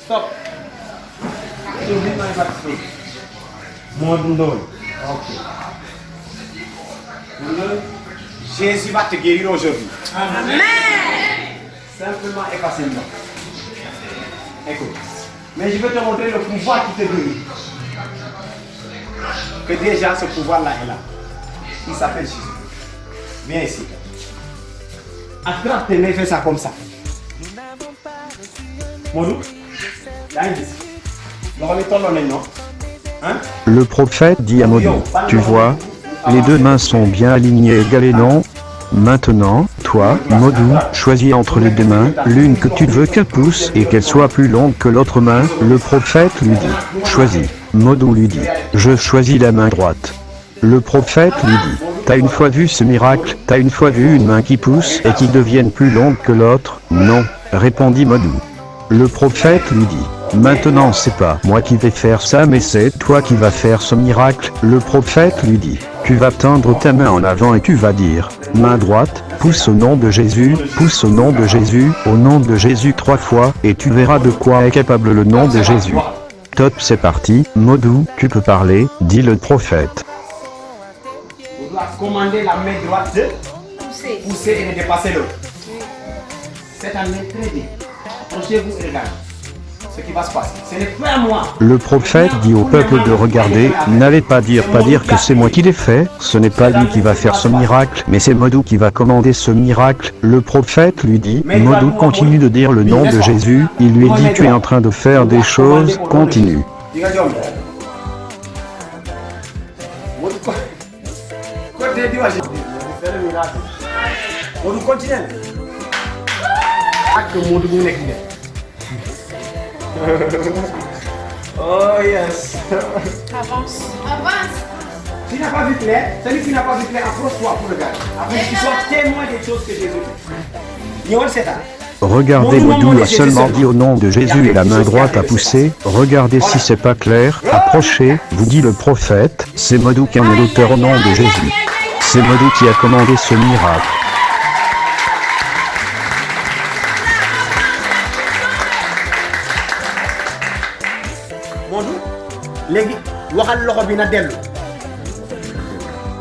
Stop. Jésus va te guérir aujourd'hui. Amen. Simplement effacer le nom. Écoute. Mais je vais te montrer le pouvoir qui te guérit. Que déjà ce pouvoir-là est là. Il s'appelle Jésus. Viens ici. Attrape tes mains, fais ça comme ça. Modou, là il dit. Le prophète dit à Modou, tu vois, les deux mains sont bien alignées égales non. Maintenant, toi, Modou, choisis entre les deux mains, l'une que tu veux qu'elle pousse et qu'elle soit plus longue que l'autre main. Le prophète lui dit, choisis. Modou lui dit, je choisis la main droite. Le prophète lui dit, t'as une fois vu ce miracle, t'as une fois vu une main qui pousse et qui devienne plus longue que l'autre? Non, répondit Modou. Le prophète lui dit, maintenant c'est pas moi qui vais faire ça mais c'est toi qui vas faire ce miracle. Le prophète lui dit, tu vas tendre ta main en avant et tu vas dire, main droite, pousse au nom de Jésus, pousse au nom de Jésus, au nom de Jésus 3 fois, et tu verras de quoi est capable le nom de Jésus. Top, c'est parti, Modou, tu peux parler, dit le prophète. Vous doit commander la main droite de pousser et de dépasser l'autre. C'est un main très bien. Approchez-vous et regardez ce qui va se passer. Ce n'est pas moi. Le prophète dit au peuple de regarder, n'allez pas dire que c'est moi qui l'ai fait, ce n'est pas lui qui va faire ce miracle, mais c'est Modou qui va commander ce miracle. Le prophète lui dit, Modou continue de dire le nom de Jésus, il lui dit tu es en train de faire des choses, continue. Oh yes. Avance. Tu n'as pas vu clair, celui qui n'a pas vu clair, approche-toi pour regarder. Après, tu sois témoin des choses que Jésus fait. Regardez, Modou a seulement dit au nom de Jésus et la main droite a poussé. Regardez si c'est pas clair, approchez, vous dit le prophète, c'est Modou qui en est l'auteur au nom de Jésus. C'est Modou qui a commandé ce miracle.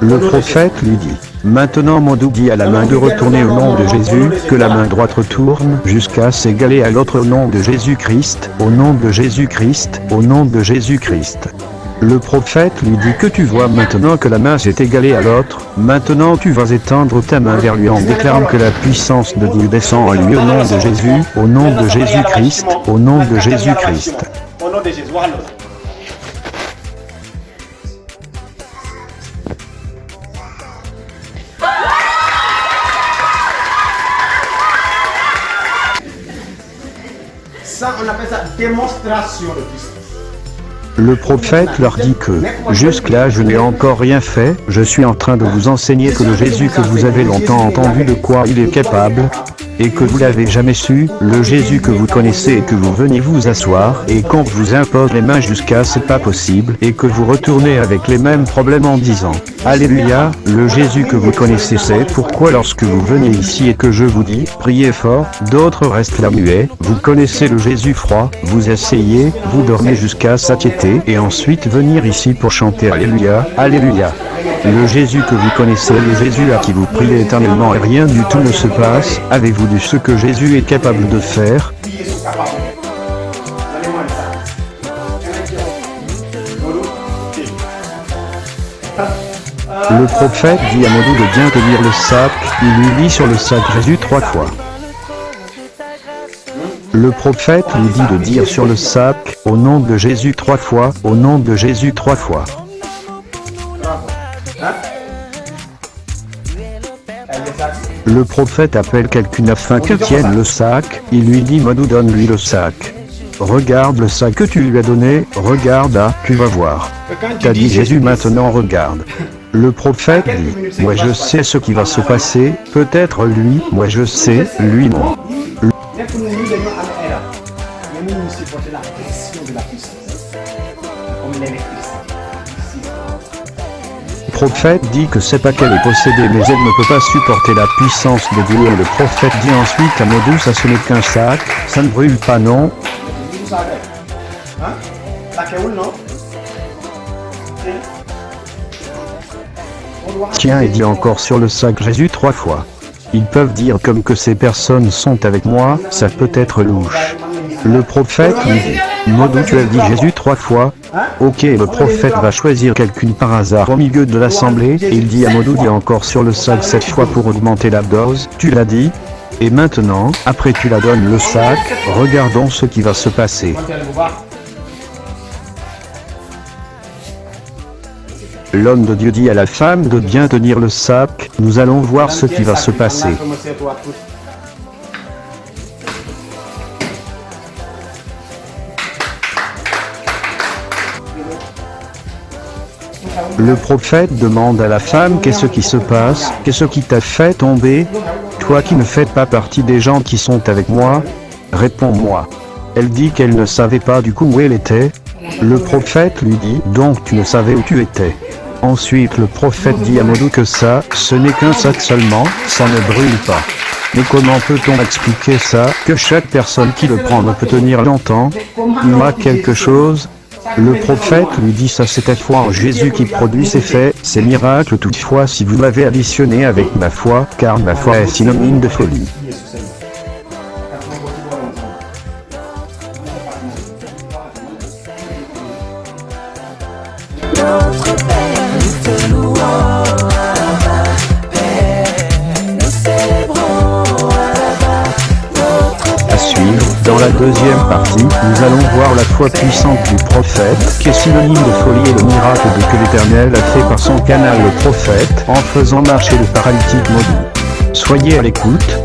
Le prophète lui dit, maintenant Modou dit à la main de retourner au nom de Jésus, que la main droite retourne jusqu'à s'égaler à l'autre au nom de Jésus-Christ, au nom de Jésus-Christ, au nom de Jésus-Christ. Le prophète lui dit que tu vois maintenant que la main s'est égalée à l'autre, maintenant tu vas étendre ta main vers lui en déclarant que la puissance de Dieu descend en lui au nom de Jésus, au nom de Jésus-Christ, au nom de Jésus-Christ. Au nom de Jésus, voilà. Ça, on appelle ça démonstration de puissance. Le prophète leur dit que, jusque-là je n'ai encore rien fait, je suis en train de vous enseigner que le Jésus que vous avez longtemps entendu de quoi il est capable, et que vous l'avez jamais su, le Jésus que vous connaissez et que vous venez vous asseoir, et qu'on vous impose les mains jusqu'à c'est pas possible, et que vous retournez avec les mêmes problèmes en disant, Alléluia, le Jésus que vous connaissez c'est pourquoi lorsque vous venez ici et que je vous dis, priez fort, d'autres restent là muets, vous connaissez le Jésus froid, vous asseyez, vous dormez jusqu'à satiété, et ensuite venir ici pour chanter Alléluia, Alléluia. Le Jésus que vous connaissez, le Jésus à qui vous priez éternellement et rien du tout ne se passe, avez-vous vu ce que Jésus est capable de faire? Le prophète dit à Modou de bien tenir le sac, il lui lit sur le sac Jésus 3 fois. Le prophète lui dit de dire sur le sac, au nom de Jésus 3 fois, au nom de Jésus 3 fois. Le prophète appelle quelqu'un afin qu'elle tienne le sac, il lui dit Modou donne-lui le sac. Regarde le sac que tu lui as donné, regarde, tu vas voir. T'as dit Jésus maintenant regarde. Le prophète dit, moi je sais ce qui va se passer, peut-être lui, moi je sais, lui moi. Le prophète dit que c'est pas qu'elle est possédée mais elle ne peut pas supporter la puissance de Dieu. Et le prophète dit ensuite à Modou ça ce n'est qu'un sac, ça ne brûle pas non. ça avec. Hein? La Kéoul, non? Tiens, et dit encore sur le sac Jésus 3 fois. Ils peuvent dire comme que ces personnes sont avec moi, ça peut être louche. Le prophète lui dit, Modou, tu as dit Jésus 3 fois. Ok, le prophète va choisir quelqu'un par hasard au milieu de l'assemblée, et il dit à Modou, dis encore sur le sac 7 fois pour augmenter la dose, tu l'as dit. Et maintenant, après tu la donnes le sac, regardons ce qui va se passer. L'homme de Dieu dit à la femme de bien tenir le sac, nous allons voir ce qui va se passer. Le prophète demande à la femme qu'est-ce qui se passe, qu'est-ce qui t'a fait tomber, toi qui ne fais pas partie des gens qui sont avec moi, réponds-moi. Elle dit qu'elle ne savait pas du coup où elle était. Le prophète lui dit, donc tu ne savais où tu étais. Ensuite le prophète dit à Modou que ça, ce n'est qu'un sac seulement, ça ne brûle pas. Mais comment peut-on expliquer ça, que chaque personne qui le prend ne peut tenir longtemps? Il y a quelque chose. Le prophète lui dit ça, c'est ta foi en Jésus qui produit ces faits, ces miracles. Toutefois si vous m'avez additionné avec ma foi, car ma foi est synonyme de folie. Dans la deuxième partie, nous allons voir la foi puissante du prophète, qui est synonyme de folie, et le miracle que l'Éternel a fait par son canal le prophète, en faisant marcher le paralytique Modou. Soyez à l'écoute.